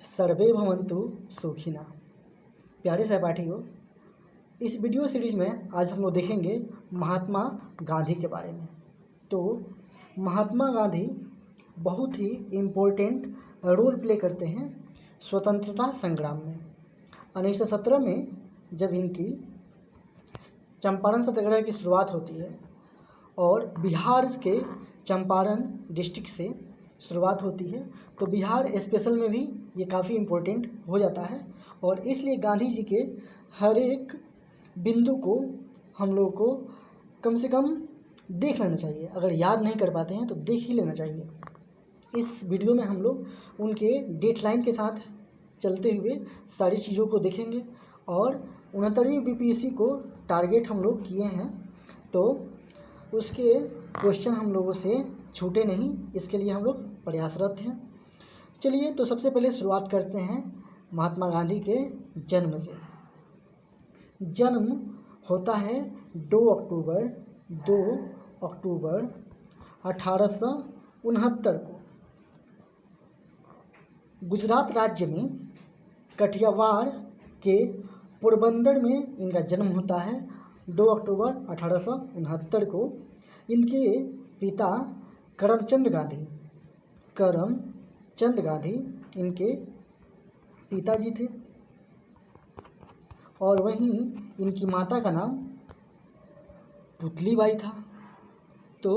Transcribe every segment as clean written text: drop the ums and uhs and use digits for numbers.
सर्वे भवन्तु सुखिनः। प्यारे सहपाठियों, इस वीडियो सीरीज में आज हम लोग देखेंगे महात्मा गांधी के बारे में। तो महात्मा गांधी बहुत ही इम्पोर्टेंट रोल प्ले करते हैं स्वतंत्रता संग्राम में। 1917 में जब इनकी चंपारण सत्याग्रह की शुरुआत होती है और बिहार के चंपारण डिस्ट्रिक्ट से शुरुआत होती है, तो बिहार स्पेशल में भी ये काफ़ी इम्पोर्टेंट हो जाता है और इसलिए गांधी जी के हर एक बिंदु को हम लोग को कम से कम देख लेना चाहिए। अगर याद नहीं कर पाते हैं तो देख ही लेना चाहिए। इस वीडियो में हम लोग उनके डेटलाइन के साथ चलते हुए सारी चीज़ों को देखेंगे और 69वीं बीपीएससी को टारगेट हम लोग किए हैं, तो उसके क्वेश्चन हम लोगों से छूटे नहीं, इसके लिए हम लोग प्रयासरत हैं। चलिए, तो सबसे पहले शुरुआत करते हैं महात्मा गांधी के जन्म से। जन्म होता है 2 अक्टूबर 1869 को गुजरात राज्य में कठियावाड़ के पोरबंदर में इनका जन्म होता है। 2 अक्टूबर 1869 को इनके पिता करमचंद गांधी इनके पिताजी थे और वहीं इनकी माता का नाम पुतली बाई था। तो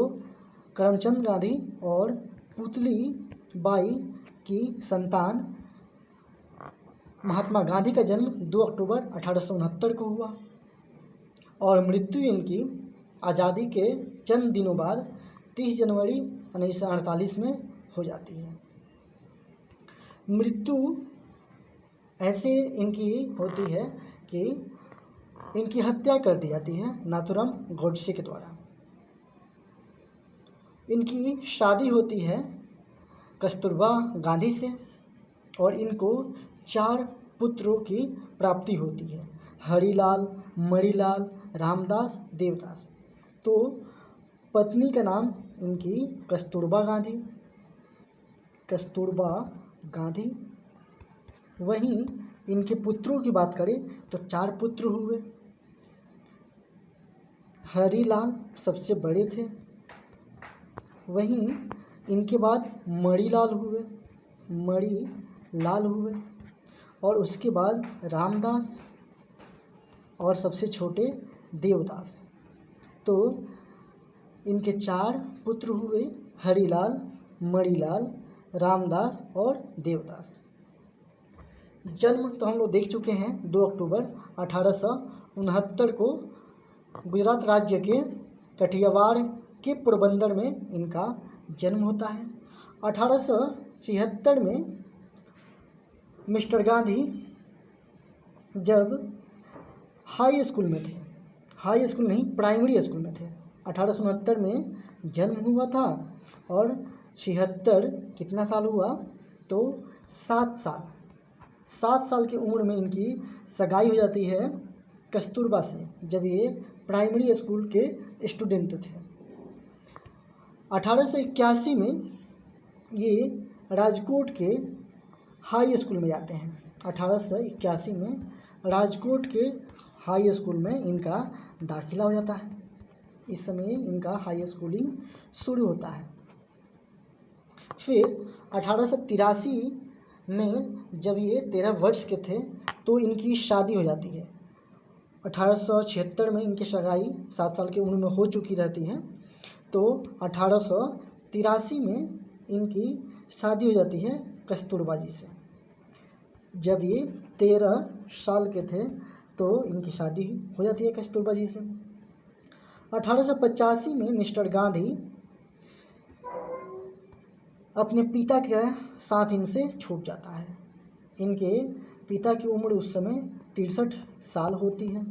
करमचंद गांधी और पुतली बाई की संतान महात्मा गांधी का जन्म 2 अक्टूबर 1869 को हुआ और मृत्यु इनकी आज़ादी के चंद दिनों बाद 30 जनवरी 1948 में हो जाती है। मृत्यु ऐसे इनकी होती है कि इनकी हत्या कर दी जाती है नाथूराम गोडसे के द्वारा। इनकी शादी होती है कस्तूरबा गांधी से और इनको 4 पुत्रों की प्राप्ति होती है, हरिलाल, मणिलाल, रामदास, देवदास। तो पत्नी का नाम इनकी कस्तूरबा गांधी। वहीं इनके पुत्रों की बात करें तो 4 पुत्र हुए। हरिलाल सबसे बड़े थे, वहीं इनके बाद मणिलाल हुए और उसके बाद रामदास और सबसे छोटे देवदास। तो इनके 4 पुत्र हुए, हरिलाल, मणिलाल, रामदास और देवदास। जन्म तो हम लोग देख चुके हैं 2 अक्टूबर 1869 को गुजरात राज्य के कठियावाड़ के पोरबंदर में इनका जन्म होता है। 1876 में मिस्टर गांधी जब हाई स्कूल में थे, प्राइमरी स्कूल में थे, 1869 में जन्म हुआ था और 76 कितना साल हुआ तो 7 साल की उम्र में इनकी सगाई हो जाती है कस्तूरबा से, जब ये प्राइमरी स्कूल के स्टूडेंट थे। 1881 में ये राजकोट के हाई स्कूल में जाते हैं। 1881 में राजकोट के हाई स्कूल में इनका दाखिला हो जाता है। इस समय इनका हाई स्कूलिंग शुरू होता है। फिर 1883 में जब ये 13 वर्ष के थे तो इनकी शादी हो जाती है। 1876 में इनकी सगाई 7 साल की उम्र में हो चुकी रहती है, तो 1883 में इनकी शादी हो जाती है कस्तूरबा जी से। जब ये 13 साल के थे तो इनकी शादी हो जाती है कस्तूरबा जी से। 1885 में मिस्टर गांधी अपने पिता के साथ इनसे छूट जाता है। इनके पिता की उम्र उस समय 63 साल होती है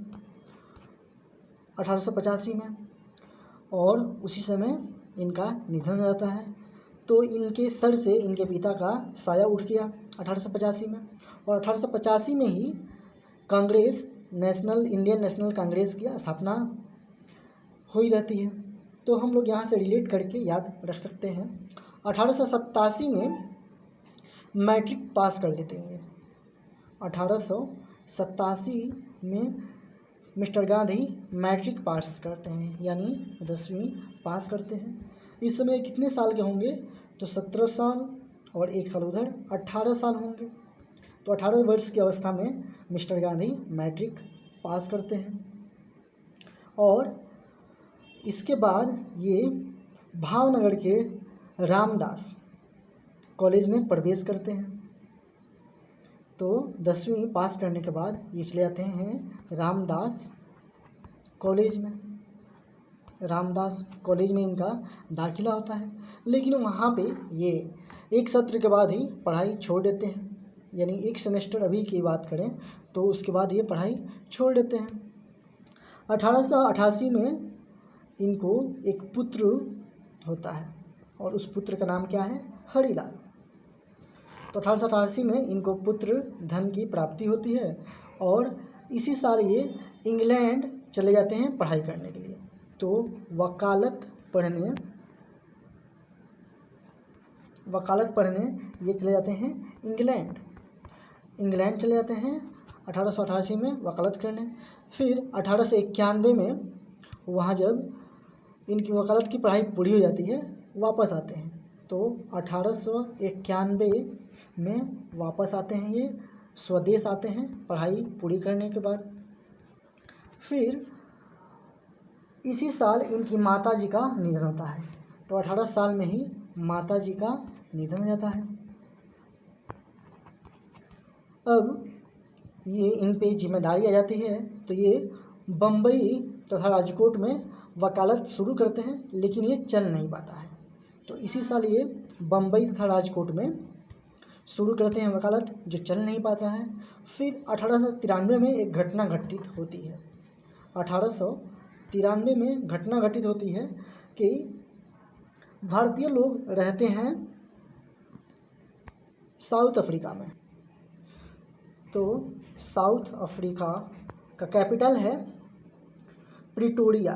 1885 में और उसी समय इनका निधन हो जाता है। तो इनके सर से इनके पिता का साया उठ गया 1885 में और 1885 में ही इंडियन नेशनल कांग्रेस की स्थापना हुई रहती है। तो हम लोग यहाँ से रिलेट करके याद रख सकते हैं। 1887 में मैट्रिक पास कर लेते हैं। 1887 में मिस्टर गांधी मैट्रिक पास करते हैं, यानी 10वीं पास करते हैं। इस समय कितने साल के होंगे? तो 17 साल और 1 साल उधर 18 साल होंगे। तो 18 वर्ष की अवस्था में मिस्टर गांधी मैट्रिक पास करते हैं और इसके बाद ये भावनगर के रामदास कॉलेज में प्रवेश करते हैं। तो 10वीं पास करने के बाद ये चले जाते हैं रामदास कॉलेज में। रामदास कॉलेज में इनका दाखिला होता है, लेकिन वहाँ पे ये एक सत्र के बाद ही पढ़ाई छोड़ देते हैं, यानी एक सेमेस्टर अभी की बात करें तो उसके बाद ये पढ़ाई छोड़ देते हैं। 1888 में इनको एक पुत्र होता है और उस पुत्र का नाम क्या है? हरिलाल। तो 1888 में इनको पुत्र धन की प्राप्ति होती है और इसी साल ये इंग्लैंड चले जाते हैं पढ़ाई करने के लिए। तो वकालत पढ़ने ये चले जाते हैं इंग्लैंड चले जाते हैं 1888 में वकालत करने। फिर 1891 में वहाँ जब इनकी वकालत की पढ़ाई पूरी हो जाती है वापस आते हैं। तो 1891 में वापस आते हैं, ये स्वदेश आते हैं पढ़ाई पूरी करने के बाद। फिर इसी साल इनकी माताजी का निधन होता है। तो 18 साल में ही माताजी का निधन हो जाता है। अब ये इन पे जिम्मेदारी आ जाती है, तो ये बम्बई तथा राजकोट में वकालत शुरू करते हैं, लेकिन ये चल नहीं पाता है। तो इसी साल ये बम्बई तथा राजकोट में शुरू करते हैं वकालत, जो चल नहीं पाता है। फिर 1893 में एक घटना घटित होती है। 1893 में घटना घटित होती है कि भारतीय लोग रहते हैं साउथ अफ्रीका में। तो साउथ अफ्रीका का कैपिटल है प्रिटोरिया।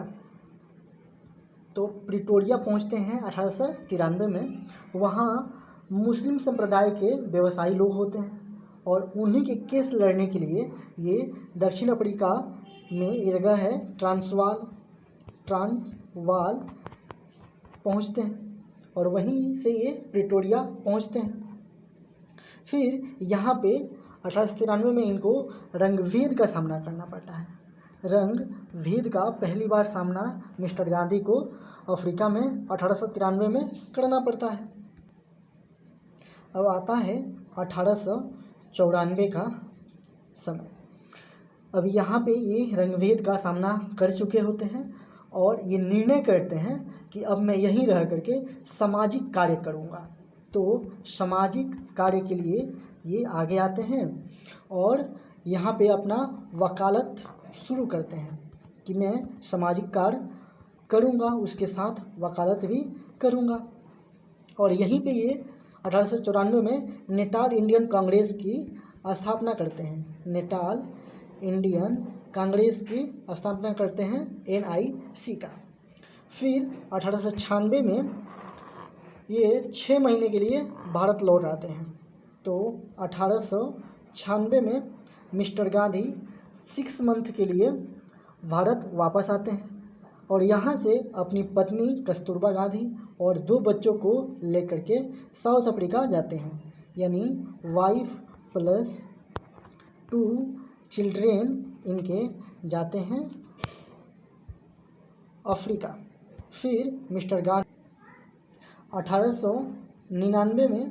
तो प्रिटोरिया पहुंचते हैं 1893 में। वहाँ मुस्लिम संप्रदाय के व्यवसायी लोग होते हैं और उन्हीं के केस लड़ने के लिए ये दक्षिण अफ्रीका में एक जगह है ट्रांसवाल पहुंचते हैं और वहीं से ये प्रिटोरिया पहुंचते हैं। फिर यहाँ पे 1893 में इनको रंगभेद का सामना करना पड़ता है। रंगभेद का पहली बार सामना मिस्टर गांधी को अफ्रीका में 1893 में करना पड़ता है। अब आता है 1894 का समय। अब यहाँ पे ये रंगभेद का सामना कर चुके होते हैं और ये निर्णय करते हैं कि अब मैं यहीं रह करके सामाजिक कार्य करूँगा। तो सामाजिक कार्य के लिए ये आगे आते हैं और यहाँ पे अपना वकालत शुरू करते हैं कि मैं सामाजिक कार्य करूँगा, उसके साथ वकालत भी करूँगा। और यहीं पे ये 1894 में नेटाल इंडियन कांग्रेस की स्थापना करते हैं। नेटाल इंडियन कांग्रेस की स्थापना करते हैं, NIC का। फिर 1896 में ये 6 महीने के लिए भारत लौट आते हैं। तो 1896 में मिस्टर गांधी 6 मंथ के लिए भारत वापस आते हैं और यहाँ से अपनी पत्नी कस्तूरबा गांधी और 2 बच्चों को लेकर के साउथ अफ्रीका जाते हैं, यानी वाइफ प्लस 2 चिल्ड्रेन इनके जाते हैं अफ्रीका। फिर मिस्टर गांधी 1899 में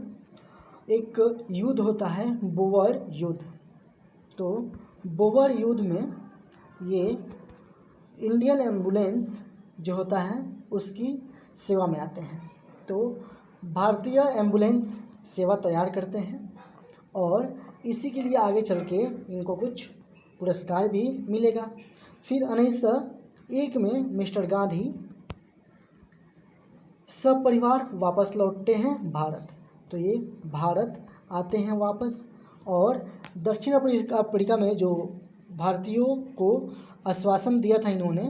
एक युद्ध होता है, बोअर युद्ध। तो बोअर युद्ध में ये इंडियन एम्बुलेंस जो होता है उसकी सेवा में आते हैं। तो भारतीय एम्बुलेंस सेवा तैयार करते हैं और इसी के लिए आगे चल के इनको कुछ पुरस्कार भी मिलेगा। फिर 1901 में मिस्टर गांधी सब परिवार वापस लौटते हैं भारत। तो ये भारत आते हैं वापस और दक्षिण अफ्रीका में जो भारतीयों को आश्वासन दिया था इन्होंने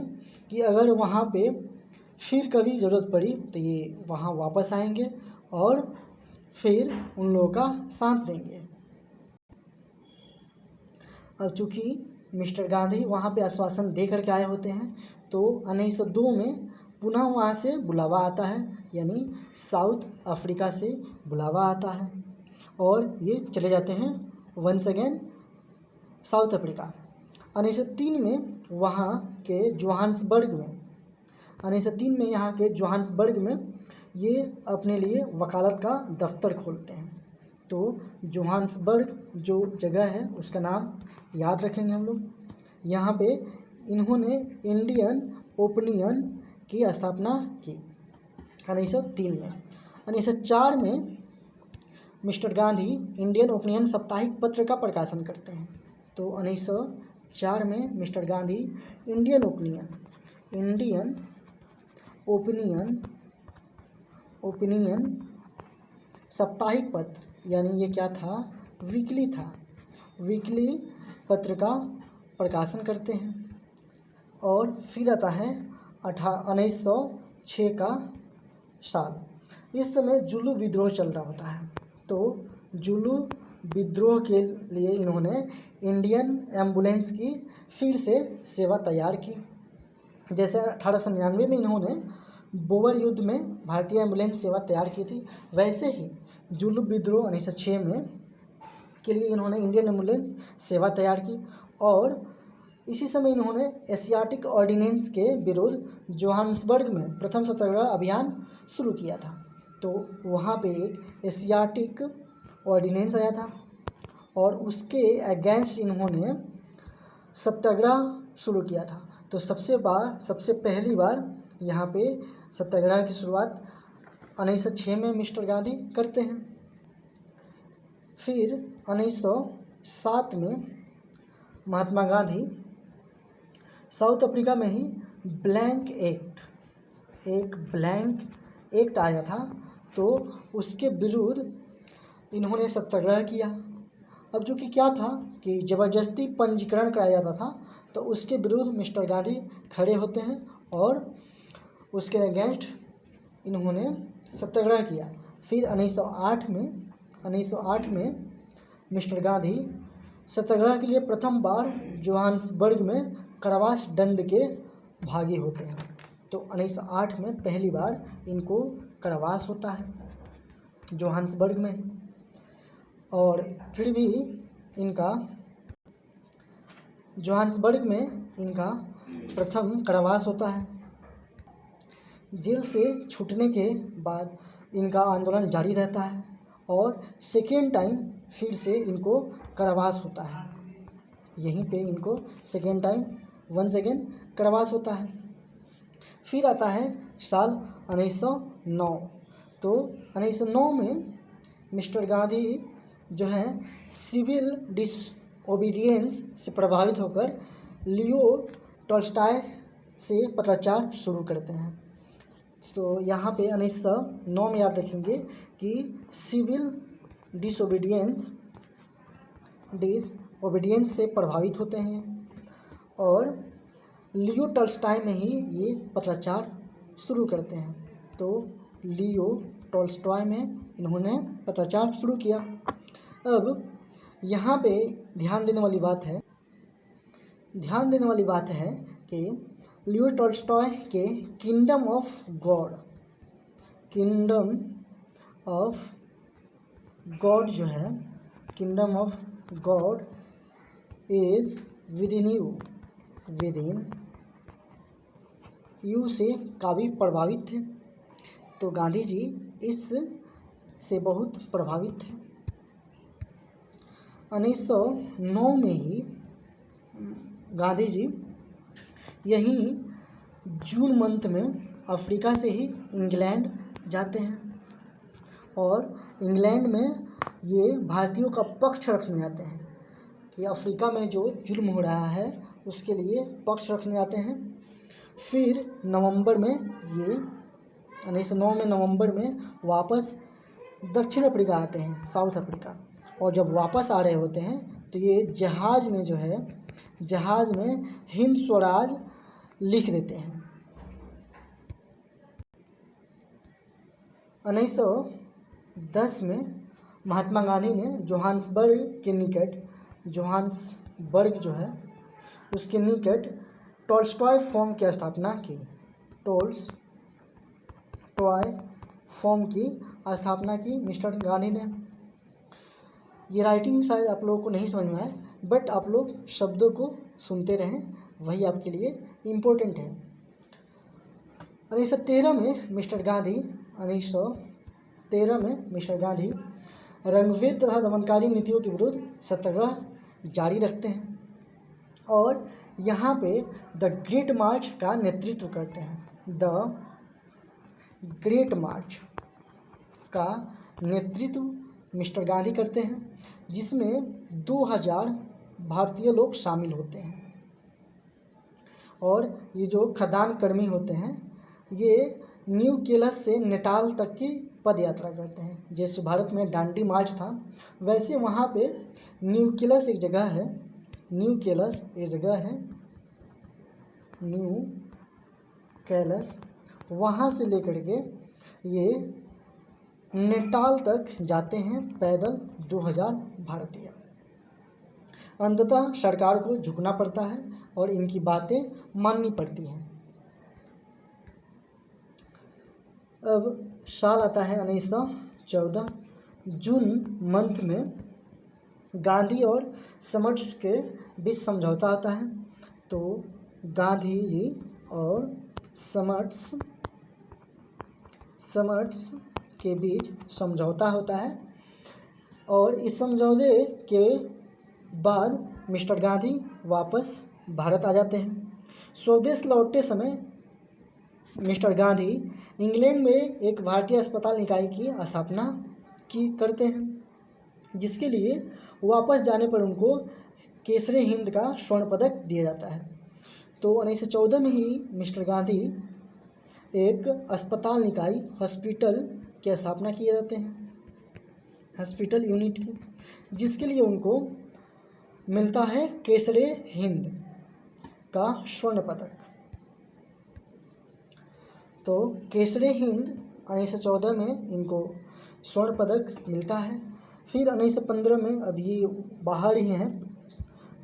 कि अगर वहाँ पे फिर कभी ज़रूरत पड़ी तो ये वहाँ वापस आएंगे और फिर उन लोगों का साथ देंगे। अब चूँकि मिस्टर गांधी वहाँ पे आश्वासन दे करके आए होते हैं, तो 1902 में पुनः वहाँ से बुलावा आता है, यानी साउथ अफ्रीका से बुलावा आता है और ये चले जाते हैं वंस अगेन साउथ अफ्रीका। 1903 में वहाँ के जोहान्सबर्ग में 1903 में यहाँ के जोहान्सबर्ग में ये अपने लिए वकालत का दफ्तर खोलते हैं। तो जोहान्सबर्ग जो जगह है उसका नाम याद रखेंगे हम लोग। यहाँ पे इन्होंने इंडियन ओपिनियन की स्थापना की 1903 में। 1904 में मिस्टर गांधी इंडियन ओपिनियन साप्ताहिक पत्र का प्रकाशन करते हैं। तो 1904 में मिस्टर गांधी इंडियन ओपिनियन साप्ताहिक पत्र, यानी ये क्या था, वीकली पत्र का प्रकाशन करते हैं। और फिर आता है 1906 का साल। इस समय जुलू विद्रोह चल रहा होता है। तो जुलू विद्रोह के लिए इन्होंने इंडियन एम्बुलेंस की फिर से सेवा तैयार की। जैसे 1899 में इन्होंने बोअर युद्ध में भारतीय एम्बुलेंस सेवा तैयार की थी, वैसे ही जुलू विद्रोह 1906 में के लिए इन्होंने इंडियन एम्बुलेंस सेवा तैयार की। और इसी समय इन्होंने एशियाटिक ऑर्डिनेंस के विरुद्ध जोहान्सबर्ग में प्रथम सत्याग्रह अभियान शुरू किया था। तो वहाँ पे एक एशियाटिक ऑर्डिनेंस आया था और उसके अगेंस्ट इन्होंने सत्याग्रह शुरू किया था। तो सबसे पहली बार यहाँ पे सत्याग्रह की शुरुआत 1906 में मिस्टर गांधी करते हैं। फिर 1907 में महात्मा गांधी साउथ अफ्रीका में ही एक ब्लैंक एक्ट आया था, तो उसके विरुद्ध इन्होंने सत्याग्रह किया। अब जो कि क्या था कि ज़बरदस्ती पंजीकरण कराया जाता था, तो उसके विरुद्ध मिस्टर गांधी खड़े होते हैं और उसके अगेंस्ट इन्होंने सत्याग्रह किया। फिर 1908 में मिस्टर गांधी सत्याग्रह के लिए प्रथम बार जोहान्सबर्ग में कारावास दंड के भागी होते हैं। तो 1908 में पहली बार इनको कारावास होता है जोहान्सबर्ग में। और फिर भी इनका जोहान्सबर्ग में इनका प्रथम कारावास होता है। जेल से छूटने के बाद इनका आंदोलन जारी रहता है और सेकेंड टाइम फिर से इनको कारावास होता है। यहीं पे इनको सेकेंड टाइम वंस अगेन कारावास होता है। फिर आता है साल 1909। तो 1909 में मिस्टर गांधी जो है सिविल डिसओबीडियंस से प्रभावित होकर लियो टॉल्स्टॉय से पत्राचार शुरू करते हैं। तो यहाँ पे 1909 में याद रखेंगे कि सिविल डिसओबीडियंस से प्रभावित होते हैं और लियो टॉल्स्टॉय में ही ये पत्राचार शुरू करते हैं। तो लियो टॉल्स्टॉय में इन्होंने पत्राचार शुरू किया। अब यहाँ पे ध्यान देने वाली बात है कि लियो टॉल्स्टॉय के किंगडम ऑफ गॉड जो है, kingdom of God is within you से काफ़ी प्रभावित थे। तो गांधी जी इस से बहुत प्रभावित थे। 1909 में ही गांधी जी यहीं जून मंथ में अफ्रीका से ही इंग्लैंड जाते हैं और इंग्लैंड में ये भारतीयों का पक्ष रखने आते हैं कि अफ्रीका में जो जुल्म हो रहा है उसके लिए पक्ष रखने आते हैं। फिर नवंबर में ये 1909 में नवंबर में वापस दक्षिण अफ्रीका आते हैं, साउथ अफ्रीका। और जब वापस आ रहे होते हैं तो ये जहाज़ में हिंद स्वराज लिख देते हैं। 1910 1910 में महात्मा गांधी ने जोहान्सबर्ग के निकट, जोहान्सबर्ग जो है उसके निकट टॉल्स्टॉय फॉर्म की स्थापना की। टॉल्स्टॉय फॉर्म की स्थापना की मिस्टर गांधी ने। ये राइटिंग शायद आप लोगों को नहीं समझ में आए, बट आप लोग शब्दों को सुनते रहें, वही आपके लिए इम्पोर्टेंट है। 1913 में मिस्टर गांधी रंगभेद तथा दमनकारी नीतियों के विरुद्ध सत्याग्रह जारी रखते हैं और यहाँ पे द ग्रेट मार्च का नेतृत्व करते हैं। द ग्रेट मार्च का नेतृत्व मिस्टर गांधी करते हैं, जिसमें 2000 भारतीय लोग शामिल होते हैं। और ये जो खदान कर्मी होते हैं ये न्यू केलस से नेटाल तक की पद यात्रा करते हैं। जैसे भारत में डांडी मार्च था, वैसे वहाँ पे न्यू केलस एक जगह है, न्यू केलस, वहाँ से लेकर के ये नेटाल तक जाते हैं पैदल 2000 भारतीय। अंततः सरकार को झुकना पड़ता है और इनकी बातें माननी पड़ती हैं। अब साल आता है 1914। जून मंथ में गांधी और समर्ट्स के बीच समझौता होता है। तो गांधी जी और समर्ट्स के बीच समझौता होता है और इस समझौते के बाद मिस्टर गांधी वापस भारत आ जाते हैं। स्वदेश लौटते समय मिस्टर गांधी इंग्लैंड में एक भारतीय अस्पताल निकाय की स्थापना करते हैं, जिसके लिए वापस जाने पर उनको केसरे हिंद का स्वर्ण पदक दिया जाता है। तो 1914 में ही मिस्टर गांधी एक अस्पताल निकाय, हॉस्पिटल की स्थापना किए जाते हैं, हॉस्पिटल यूनिट की, जिसके लिए उनको मिलता है केसरे हिंद का स्वर्ण पदक। तो केसरे हिंद 1914 में इनको स्वर्ण पदक मिलता है। फिर 1915 में, अब ये बाहर ही हैं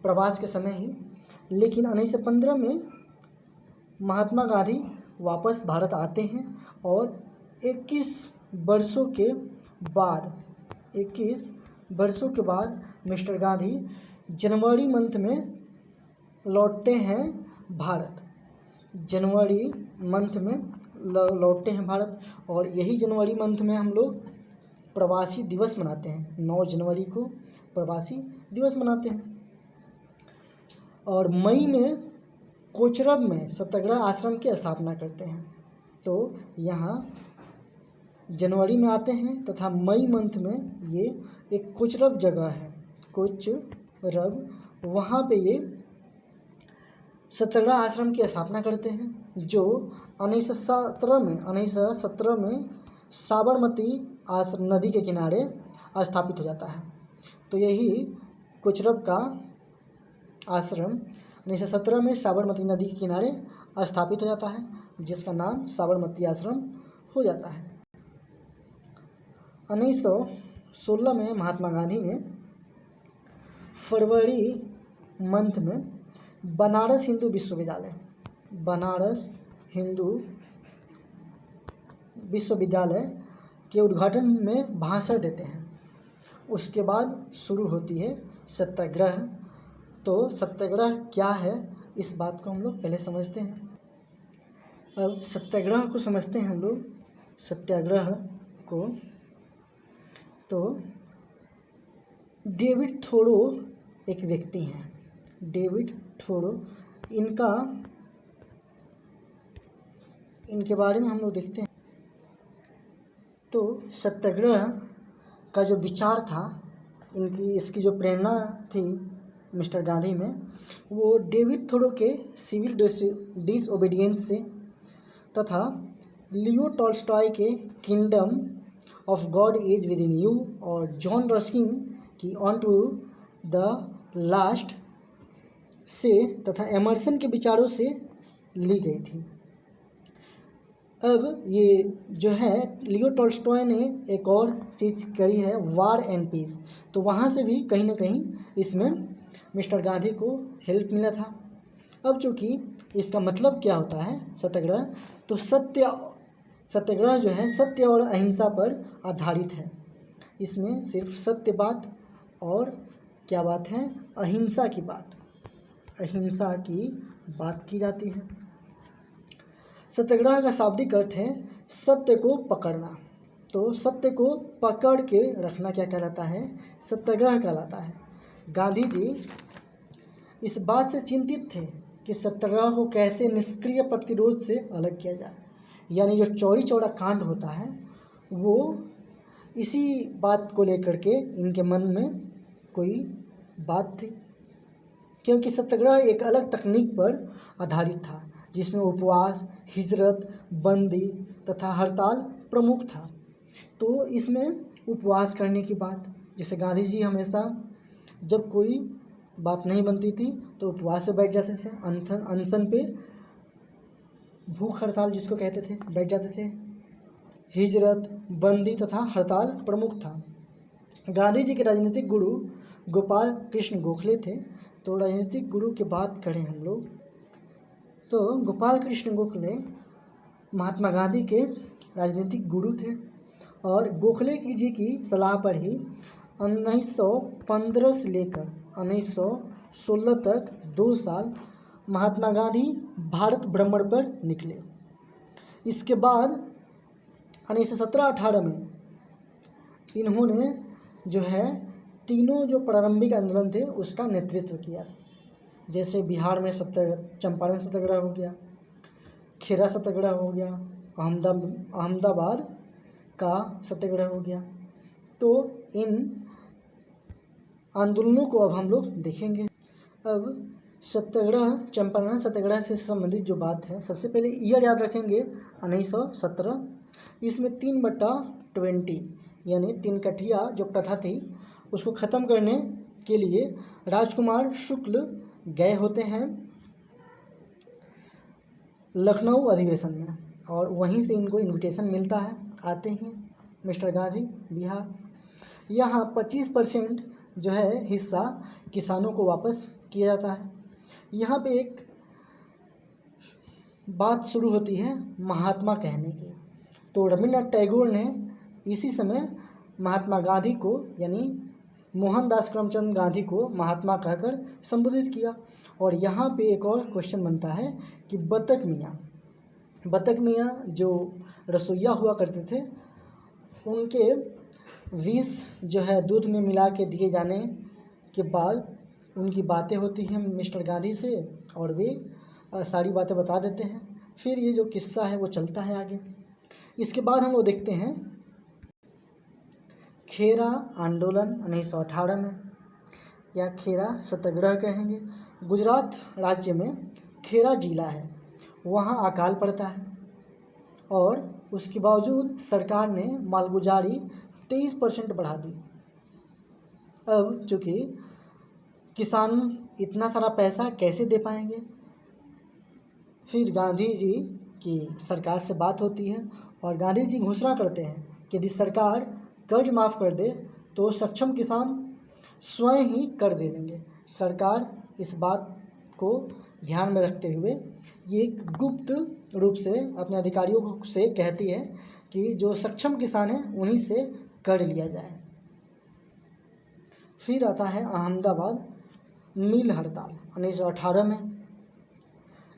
प्रवास के समय ही, लेकिन 1915 में महात्मा गांधी वापस भारत आते हैं और 21 वर्षों के बाद मिस्टर गांधी जनवरी मंथ में लौटते हैं भारत। जनवरी मंथ में लौटते हैं भारत और यही जनवरी मंथ में हम लोग प्रवासी दिवस मनाते हैं। 9 जनवरी को प्रवासी दिवस मनाते हैं। और मई में कोचरब में सत्याग्रह आश्रम की स्थापना करते हैं। तो यहाँ जनवरी में आते हैं तथा मई मंथ में ये एक कोचरब जगह है, कोचरब, वहाँ पे ये सत्याग्रह आश्रम की स्थापना करते हैं, जो 1917 में साबरमती नदी के किनारे स्थापित हो जाता है। तो यही कोचरब का आश्रम 1917 में साबरमती नदी के किनारे स्थापित हो जाता है, जिसका नाम साबरमती आश्रम हो जाता है। 1916 में महात्मा गांधी ने फरवरी मंथ में बनारस हिंदू विश्वविद्यालय के उद्घाटन में भाषण देते हैं। उसके बाद शुरू होती है सत्याग्रह। तो सत्याग्रह क्या है, इस बात को हम लोग पहले समझते हैं। अब सत्याग्रह को समझते हैं हम लोग, सत्याग्रह को। तो डेविड थोरो एक व्यक्ति हैं, डेविड थोरो, इनके बारे में हम लोग देखते हैं। तो सत्याग्रह का जो विचार था, इसकी जो प्रेरणा थी मिस्टर गांधी में, वो डेविड थोरो के सिविल डिसओबीडियंस से तथा लियो टॉल्स्टॉय के kingdom of God is with in you और जॉन रस्किन की ऑन टू द लास्ट से तथा एमर्सन के विचारों से ली गई थी। अब ये जो है लियो टॉल्स्टॉय ने एक और चीज़ करी है, वार एंड पीस। तो वहाँ से भी कहीं ना कहीं इसमें मिस्टर गांधी को हेल्प मिला था। अब चूँकि इसका मतलब क्या होता है सत्याग्रह, तो सत्याग्रह जो है सत्य और अहिंसा पर आधारित है। इसमें सिर्फ सत्य बात और क्या बात है, अहिंसा की बात की जाती है। सत्याग्रह का शाब्दिक अर्थ है सत्य को पकड़ना। तो सत्य को पकड़ के रखना क्या कहलाता है, सत्याग्रह कहलाता है। गांधी जी इस बात से चिंतित थे कि सत्याग्रह को कैसे निष्क्रिय प्रतिरोध से अलग किया जाए, यानी जो चौरी चौरा कांड होता है वो इसी बात को लेकर के इनके मन में कोई बात थी, क्योंकि सत्याग्रह एक अलग तकनीक पर आधारित था जिसमें उपवास, हिजरत, बंदी तथा हड़ताल प्रमुख था। तो इसमें उपवास करने की बात, जैसे गांधी जी हमेशा जब कोई बात नहीं बनती थी तो उपवास पे बैठ जाते थे, अनशन पे, भूख हड़ताल जिसको कहते थे, बैठ जाते थे। हिजरत, बंदी तथा हड़ताल प्रमुख था। गांधी जी के राजनीतिक गुरु गोपाल कृष्ण गोखले थे। तो राजनीतिक गुरु की बात करें हम लोग तो गोपाल कृष्ण गोखले महात्मा गांधी के राजनीतिक गुरु थे और गोखले जी की सलाह पर ही 1915 से लेकर 1916 तक 2 साल महात्मा गांधी भारत भ्रमण पर निकले। इसके बाद 1917-18 में इन्होंने जो है तीनों जो प्रारंभिक आंदोलन थे उसका नेतृत्व किया, जैसे बिहार में चंपारण सत्याग्रह हो गया, खेरा सत्याग्रह हो गया, अहमदाबाद का सत्याग्रह हो गया। तो इन आंदोलनों को अब हम लोग देखेंगे। अब सत्याग्रह, चंपारण सत्याग्रह से संबंधित जो बात है, सबसे पहले ईयर याद रखेंगे 1917। इसमें 3/20 यानी 3 कठिया जो प्रथा थी उसको ख़त्म करने के लिए राजकुमार शुक्ल गए होते हैं लखनऊ अधिवेशन में और वहीं से इनको इनविटेशन मिलता है, आते हैं मिस्टर गांधी बिहार। यहाँ 25% जो है हिस्सा किसानों को वापस किया जाता है। यहाँ पे एक बात शुरू होती है महात्मा कहने की। तो रविन्द्रनाथ टैगोर ने इसी समय महात्मा गांधी को यानी मोहनदास करमचंद गांधी को महात्मा कहकर संबोधित किया। और यहाँ पे एक और क्वेश्चन बनता है कि बतख मियाँ जो रसोइया हुआ करते थे उनके विष जो है दूध में मिला के दिए जाने के बाद उनकी बातें होती हैं मिस्टर गांधी से और वे सारी बातें बता देते हैं। फिर ये जो किस्सा है वो चलता है आगे। इसके बाद हम लोग देखते हैं खेरा आंदोलन 1918 में, या खेरा सत्याग्रह कहेंगे। गुजरात राज्य में खेरा जिला है, वहाँ अकाल पड़ता है और उसके बावजूद सरकार ने मालगुजारी 23% बढ़ा दी। अब चूँकि किसान इतना सारा पैसा कैसे दे पाएंगे, फिर गांधी जी की सरकार से बात होती है और गांधी जी घोषणा करते हैं कि यदि सरकार कर्ज माफ़ कर दे तो सक्षम किसान स्वयं ही कर दे देंगे। सरकार इस बात को ध्यान में रखते हुए ये गुप्त रूप से अपने अधिकारियों से कहती है कि जो सक्षम किसान हैं उन्हीं से कर लिया जाए। फिर आता है अहमदाबाद मिल हड़ताल 1918 में।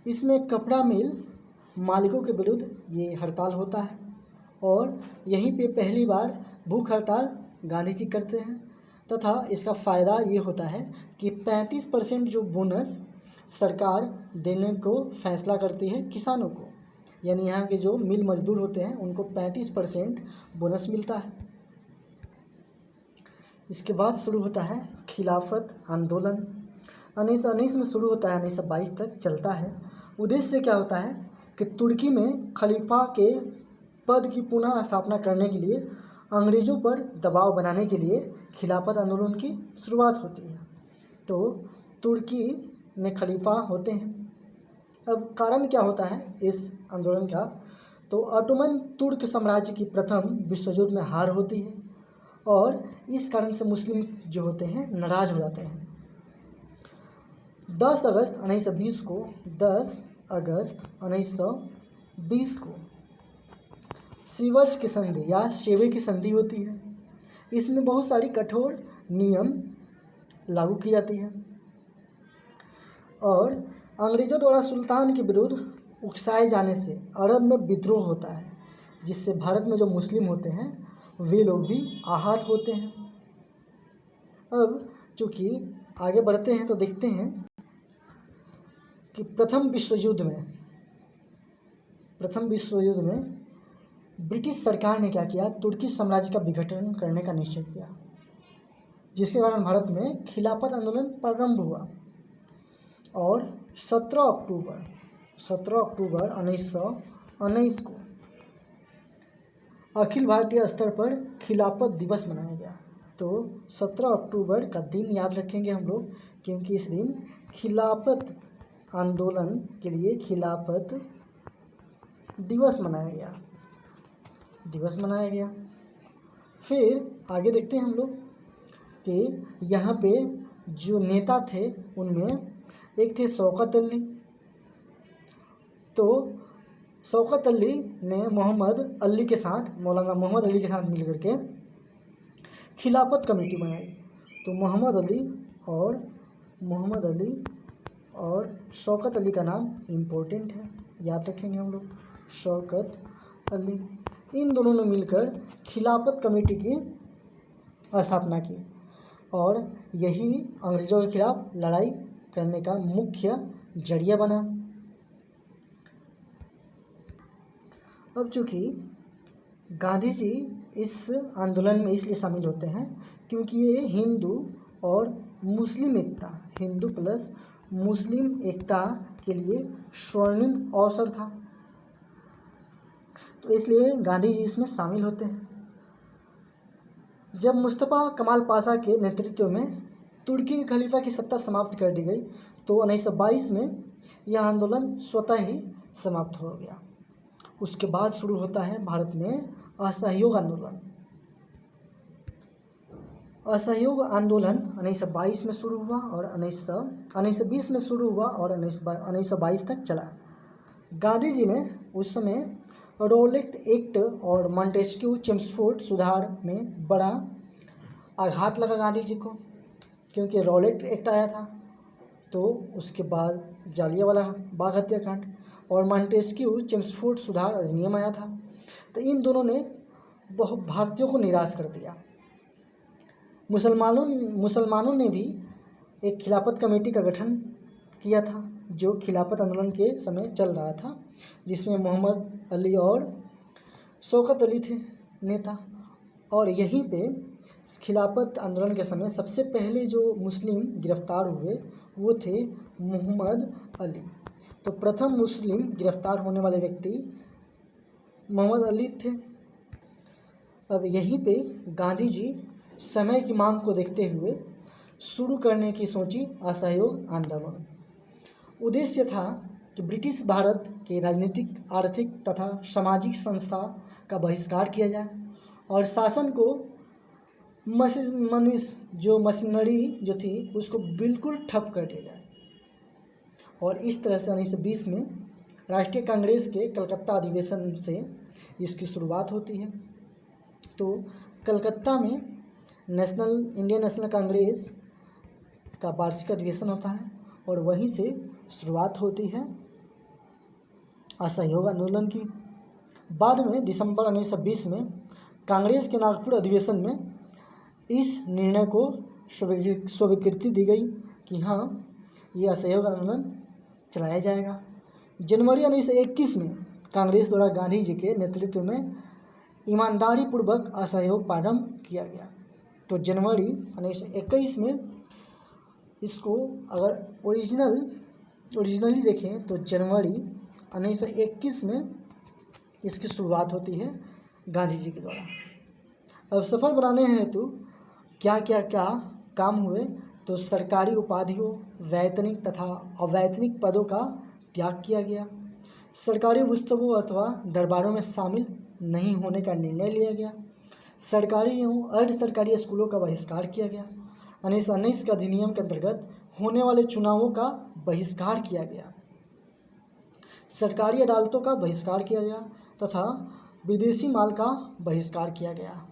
इसमें कपड़ा मिल मालिकों के विरुद्ध ये हड़ताल होता है और यहीं पे पहली बार भूख हड़ताल गांधी जी करते हैं तथा इसका फ़ायदा ये होता है कि 35% जो बोनस सरकार देने को फैसला करती है किसानों को, यानी यहाँ के जो मिल मजदूर होते हैं उनको 35% बोनस मिलता है। इसके बाद शुरू होता है खिलाफत आंदोलन 1919 में शुरू होता है, 1922 तक चलता है। उद्देश्य क्या होता है कि तुर्की में खलीफा के पद की पुनः स्थापना करने के लिए अंग्रेज़ों पर दबाव बनाने के लिए खिलाफत आंदोलन की शुरुआत होती है। तो तुर्की में खलीफा होते हैं। अब कारण क्या होता है इस आंदोलन का, तो ऑटोमन तुर्क साम्राज्य की प्रथम विश्व युद्ध में हार होती है और इस कारण से मुस्लिम जो होते हैं नाराज हो जाते हैं। 10 अगस्त 1920 को 10 अगस्त 1920 को सीवर्स की संधि या शेवे की संधि होती है। इसमें बहुत सारी कठोर नियम लागू की जाती है और अंग्रेजों द्वारा सुल्तान के विरुद्ध उकसाए जाने से अरब में विद्रोह होता है, जिससे भारत में जो मुस्लिम होते हैं वे लोग भी आहत होते हैं। अब चूँकि आगे बढ़ते हैं तो देखते हैं कि प्रथम विश्व युद्ध में ब्रिटिश सरकार ने क्या किया, तुर्की साम्राज्य का विघटन करने का निश्चय किया, जिसके कारण भारत में खिलाफत आंदोलन प्रारंभ हुआ और 17 अक्टूबर 1919 को अखिल भारतीय स्तर पर खिलाफत दिवस मनाया गया। तो 17 अक्टूबर का दिन याद रखेंगे हम लोग, क्योंकि इस दिन खिलाफत आंदोलन के लिए खिलाफत दिवस मनाया गया। फिर आगे देखते हैं हम लोग कि यहाँ पे जो नेता थे उनमें एक थे शौकत अली। तो शौकत अली ने मौलाना मोहम्मद अली के साथ मिलकर के खिलाफत कमेटी बनाई। तो मोहम्मद अली और शौकत अली का नाम इम्पोर्टेंट है, याद रखेंगे हम लोग। शौकत अली, इन दोनों ने मिलकर खिलाफत कमेटी की स्थापना की और यही अंग्रेज़ों के खिलाफ लड़ाई करने का मुख्य जरिया बना। अब चूँकि गांधी जी इस आंदोलन में इसलिए शामिल होते हैं क्योंकि ये हिंदू प्लस मुस्लिम एकता के लिए स्वर्णिम अवसर था, तो इसलिए गांधी जी इसमें शामिल होते हैं। जब मुस्तफ़ा कमाल पाशा के नेतृत्व में तुर्की के खलीफा की सत्ता समाप्त कर दी गई तो 1922 में यह आंदोलन स्वतः ही समाप्त हो गया। उसके बाद शुरू होता है भारत में असहयोग आंदोलन। असहयोग आंदोलन 1922 में शुरू हुआ और 1920 में शुरू हुआ और 1922 तक चला। गांधी जी ने उस समय रॉलेट एक्ट और मॉन्टेस्क्यू चेम्सफोर्ड सुधार में बड़ा आघात लगा गांधी जी को, क्योंकि रॉलेट एक्ट आया था, तो उसके बाद जालियांवाला बाग हत्याकांड और मॉन्टेस्क्यू चेम्सफोर्ड सुधार अधिनियम आया था। तो इन दोनों ने बहुत भारतीयों को निराश कर दिया। मुसलमानों ने भी एक खिलाफत कमेटी का गठन किया था जो खिलाफत आंदोलन के समय चल रहा था, जिसमें मोहम्मद अली और शौकत अली थे नेता। और यहीं पे खिलाफत आंदोलन के समय सबसे पहले जो मुस्लिम गिरफ्तार हुए वो थे मोहम्मद अली। तो प्रथम मुस्लिम गिरफ्तार होने वाले व्यक्ति मोहम्मद अली थे। अब यहीं पे गांधी जी समय की मांग को देखते हुए शुरू करने की सोची असहयोग आंदोलन। उद्देश्य था कि ब्रिटिश भारत के राजनीतिक, आर्थिक तथा सामाजिक संस्था का बहिष्कार किया जाए और शासन को मशीनरी जो थी उसको बिल्कुल ठप कर दिया जाए। और इस तरह से 1920 में राष्ट्रीय कांग्रेस के कलकत्ता अधिवेशन से इसकी शुरुआत होती है। तो कलकत्ता में इंडियन नेशनल कांग्रेस का वार्षिक अधिवेशन होता है और वहीं से शुरुआत होती है असहयोग आंदोलन की। बाद में दिसंबर 1920 में कांग्रेस के नागपुर अधिवेशन में इस निर्णय को स्वीकृति दी गई कि हाँ, ये असहयोग आंदोलन चलाया जाएगा। जनवरी 1921 में कांग्रेस द्वारा गांधी जी के नेतृत्व में ईमानदारी पूर्वक असहयोग प्रारंभ किया गया। तो जनवरी 1921 में इसको अगर ओरिजिनली देखें तो जनवरी 1921 में इसकी शुरुआत होती है गांधी जी के द्वारा। अब सफल बनाने हेतु क्या काम हुए, तो सरकारी उपाधियों, वैतनिक तथा अवैतनिक पदों का त्याग किया गया। सरकारी उत्सवों अथवा दरबारों में शामिल नहीं होने का निर्णय लिया गया। सरकारी एवं अर्ध सरकारी स्कूलों का बहिष्कार किया गया। 1919 के अधिनियम के अंतर्गत होने वाले चुनावों का बहिष्कार किया गया। सरकारी अदालतों का बहिष्कार किया गया तथा विदेशी माल का बहिष्कार किया गया।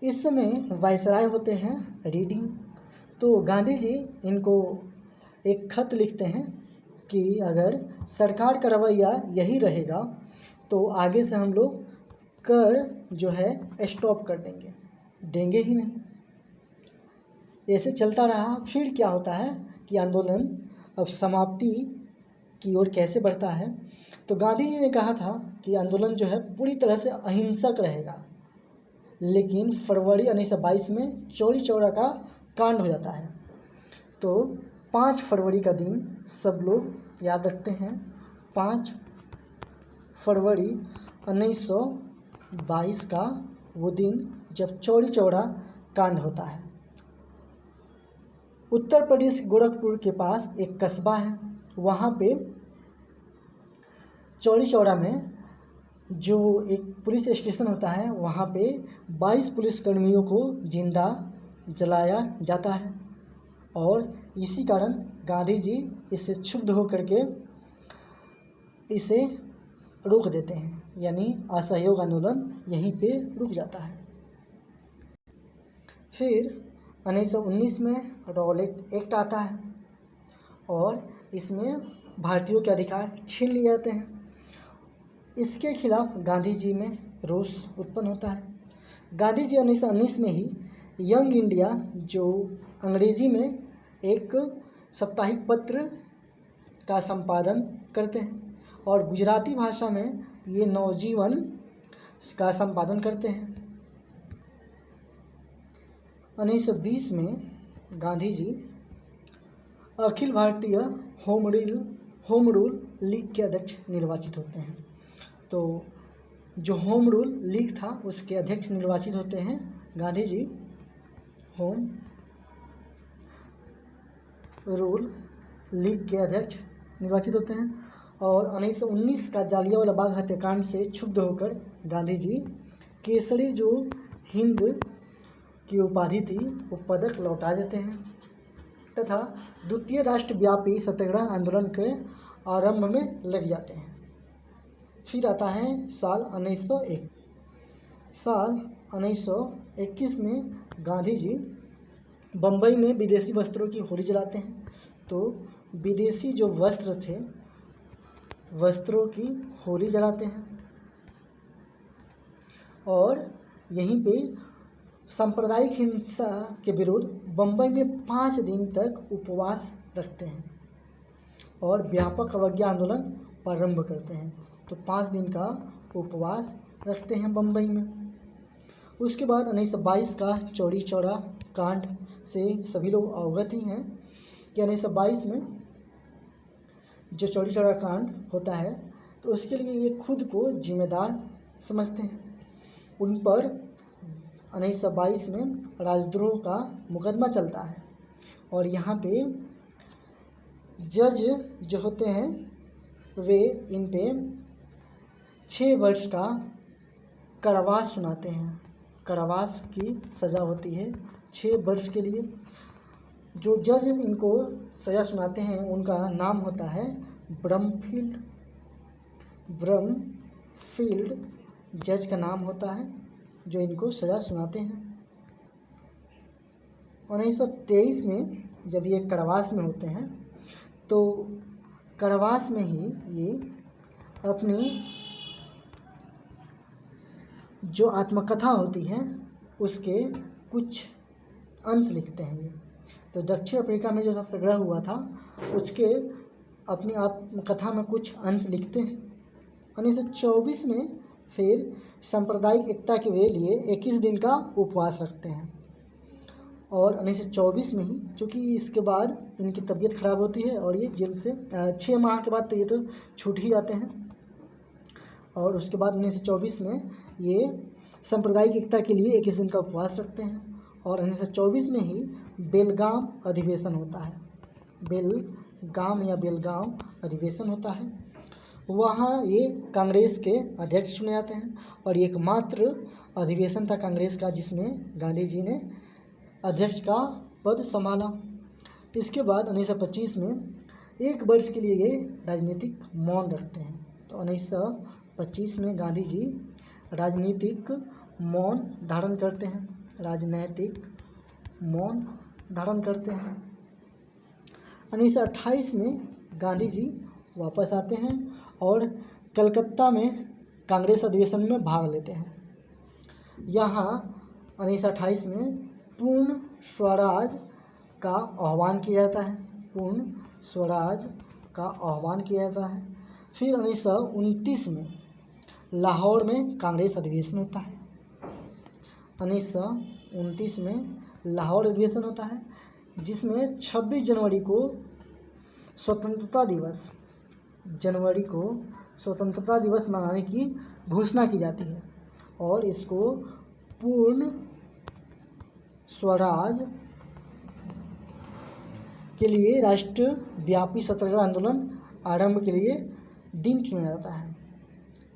इस समय वायसराय होते हैं रीडिंग। तो गांधी जी इनको एक खत लिखते हैं कि अगर सरकार का रवैया यही रहेगा तो आगे से हम लोग कर जो है स्टॉप कर देंगे ही नहीं। ऐसे चलता रहा। फिर क्या होता है कि आंदोलन अब समाप्ति की ओर कैसे बढ़ता है। तो गांधी जी ने कहा था कि आंदोलन जो है पूरी तरह से अहिंसक रहेगा, लेकिन फरवरी 1922 में चौरी चौरा का कांड हो जाता है। तो 5 फरवरी का दिन सब लोग याद रखते हैं। 5 फरवरी 1922 का वो दिन जब चौरी चौरा कांड होता है। उत्तर प्रदेश गोरखपुर के पास एक कस्बा है, वहाँ पे चौरी चौरा में जो एक पुलिस स्टेशन होता है वहाँ पे 22 पुलिसकर्मियों को जिंदा जलाया जाता है और इसी कारण गांधी जी इससे क्षुब्ध होकर के इसे रोक देते हैं, यानी असहयोग आंदोलन यहीं पे रुक जाता है। फिर 1919 में रॉलेट एक्ट आता है और इसमें भारतीयों के अधिकार छीन लिए जाते हैं। इसके खिलाफ गांधी जी में रोष उत्पन्न होता है। गांधी जी 1919 में ही यंग इंडिया जो अंग्रेजी में एक साप्ताहिक पत्र का संपादन करते हैं और गुजराती भाषा में ये नवजीवन का संपादन करते हैं। 1920 में Gandhi ji Akhil Bharatiya home rule league के अध्यक्ष निर्वाचित होते हैं। तो जो होम रूल लीग था उसके अध्यक्ष निर्वाचित होते हैं Gandhi ji. Home rule league के अध्यक्ष निर्वाचित होते हैं और 1919 का जालियांवाला बाग हत्याकांड से क्षुब्ध होकर गांधी जी केसरी जो हिंद की उपाधि थी वो पदक लौटा देते हैं तथा द्वितीय राष्ट्रव्यापी सत्याग्रह आंदोलन के आरंभ में लग जाते हैं। फिर आता है साल 1901। साल 1921 में गांधी जी बम्बई में विदेशी वस्त्रों की होली जलाते हैं। तो विदेशी जो वस्त्र थे वस्त्रों की होली जलाते हैं और यहीं पे सांप्रदायिक हिंसा के विरुद्ध बम्बई में 5 दिन तक उपवास रखते हैं और व्यापक अवज्ञा आंदोलन प्रारंभ करते हैं। तो 5 दिन का उपवास रखते हैं बम्बई में। उसके बाद 1922 का चौरी चौरा कांड से सभी लोग अवगत ही हैं कि 1922 में जो चौरी चौरा कांड होता है तो उसके लिए ये खुद को जिम्मेदार समझते हैं। उन पर 1922 में राजद्रोह का मुकदमा चलता है और यहाँ पे जज जो होते हैं वे इन पे 6 वर्ष का कारावास सुनाते हैं। कारावास की सज़ा होती है 6 वर्ष के लिए। जो जज इनको सज़ा सुनाते हैं उनका नाम होता है ब्रमफील्ड जज का नाम होता है जो इनको सज़ा सुनाते हैं। 1923 में जब ये कारावास में होते हैं तो कारावास में ही ये अपनी जो आत्मकथा होती है उसके कुछ अंश लिखते हैं ये। तो दक्षिण अफ्रीका में जो सत्याग्रह हुआ था उसके अपनी आत्मकथा में कुछ अंश लिखते हैं। 1924 में फिर सांप्रदायिक एकता के लिए 21 दिन का उपवास रखते हैं और 1924 में ही, चूँकि इसके बाद इनकी तबीयत खराब होती है और ये जेल से 6 माह के बाद तो ये तो छूट ही जाते हैं और उसके बाद 1924 में ये सांप्रदायिक एकता के लिए 21 दिन का उपवास रखते हैं और 1924 में ही बेलगाम अधिवेशन होता है। गांव या बेलगांव अधिवेशन होता है। वहाँ ये कांग्रेस के अध्यक्ष चुने जाते हैं और एकमात्र अधिवेशन था कांग्रेस का जिसमें गांधी जी ने अध्यक्ष का पद संभाला। इसके बाद 1925 में एक वर्ष के लिए ये राजनीतिक मौन रखते हैं। तो 1925 में गांधी जी राजनीतिक मौन धारण करते हैं, राजनैतिक मौन धारण करते हैं। 1928 में गांधी जी वापस आते हैं और कलकत्ता में कांग्रेस अधिवेशन में भाग लेते हैं। यहाँ 1928 में पूर्ण स्वराज का आह्वान किया जाता है, पूर्ण स्वराज का आह्वान किया जाता है। फिर 1929 में लाहौर में कांग्रेस अधिवेशन होता है। 1929 में लाहौर अधिवेशन होता है जिसमें 26 जनवरी को स्वतंत्रता दिवस मनाने की घोषणा की जाती है और इसको पूर्ण स्वराज के लिए राष्ट्रव्यापी सत्याग्रह आंदोलन आरंभ के लिए दिन चुना जाता है।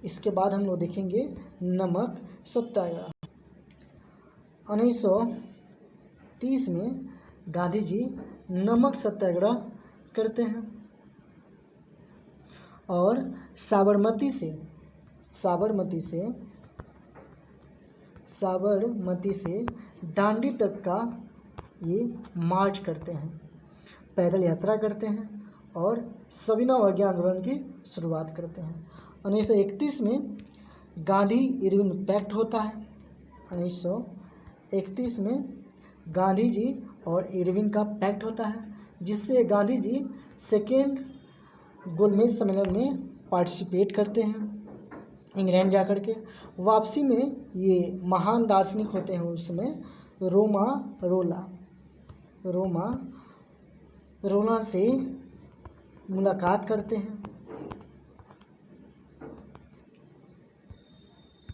इसके बाद हम लोग देखेंगे नमक सत्याग्रह। 1930 में गांधी जी नमक सत्याग्रह करते हैं और साबरमती से डांडी तक का ये मार्च करते हैं, पैदल यात्रा करते हैं और सविनय अवज्ञा आंदोलन की शुरुआत करते हैं। 1931 में गांधी इरविन पैक्ट होता है। 1931 में गांधी जी और इरविन का पैक्ट होता है जिससे गांधी जी सेकेंड गोलमेज सम्मेलन में पार्टिसिपेट करते हैं इंग्लैंड जाकर के। वापसी में ये महान दार्शनिक होते हैं उसमें रोमा रोला से मुलाकात करते हैं